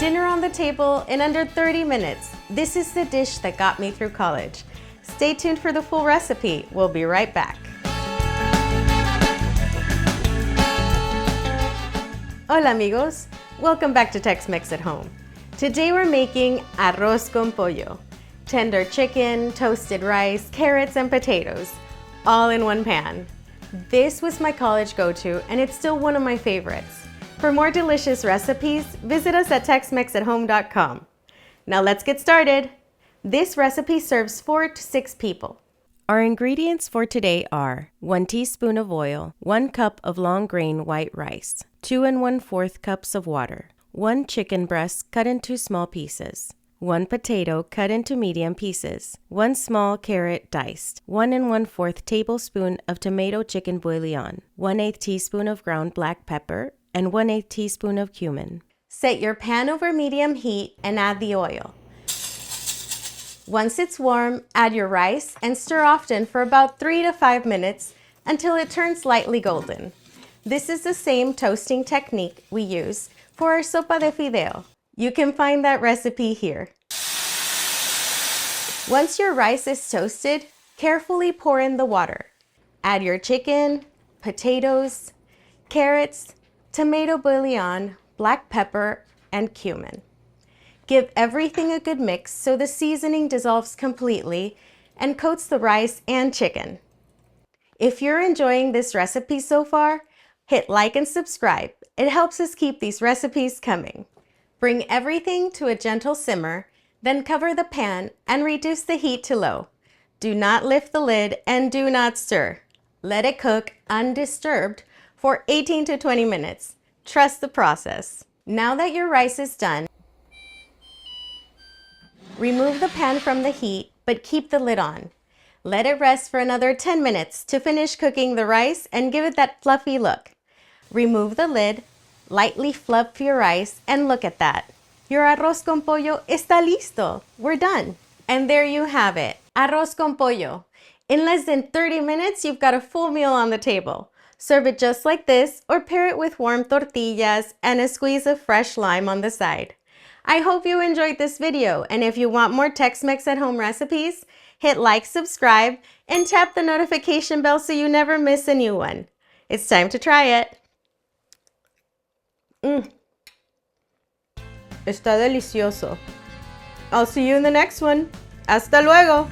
Dinner on the table in under 30 minutes. This is the dish that got me through college. Stay tuned for the full recipe. We'll be right back. Hola amigos, welcome back to Tex-Mex at Home. Today we're making arroz con pollo. Tender chicken, toasted rice, carrots, and potatoes, all in one pan. This was my college go-to and it's still one of my favorites. For more delicious recipes, visit us at TexMexAtHome.com. Now let's get started. This recipe serves 4 to 6 people. Our ingredients for today are 1 teaspoon of oil, 1 cup of long grain white rice, 2 1/4 cups of water, 1 chicken breast cut into small pieces, 1 potato cut into medium pieces, 1 small carrot diced, 1 1/4 tablespoon of tomato chicken bouillon, 1/8 teaspoon of ground black pepper, and 1/8 teaspoon of cumin. Set your pan over medium heat and add the oil. Once it's warm, add your rice and stir often for about 3 to 5 minutes until it turns lightly golden. This is the same toasting technique we use for our sopa de fideo. You can find that recipe here. Once your rice is toasted, carefully pour in the water. Add your chicken, potatoes, carrots, tomato bouillon, black pepper, and cumin. Give everything a good mix so the seasoning dissolves completely and coats the rice and chicken. If you're enjoying this recipe so far, hit like and subscribe. It helps us keep these recipes coming. Bring everything to a gentle simmer, then cover the pan and reduce the heat to low. Do not lift the lid and do not stir. Let it cook undisturbed for 18 to 20 minutes. Trust the process. Now that your rice is done, remove the pan from the heat, but keep the lid on. Let it rest for another 10 minutes to finish cooking the rice and give it that fluffy look. Remove the lid, lightly fluff your rice, and look at that. Your arroz con pollo está listo. We're done. And there you have it, arroz con pollo. In less than 30 minutes, you've got a full meal on the table. Serve it just like this or pair it with warm tortillas and a squeeze of fresh lime on the side. I hope you enjoyed this video, and if you want more Tex-Mex at Home recipes, hit like, subscribe, and tap the notification bell so you never miss a new one. It's time to try it. Está delicioso. I'll see you in the next one. Hasta luego.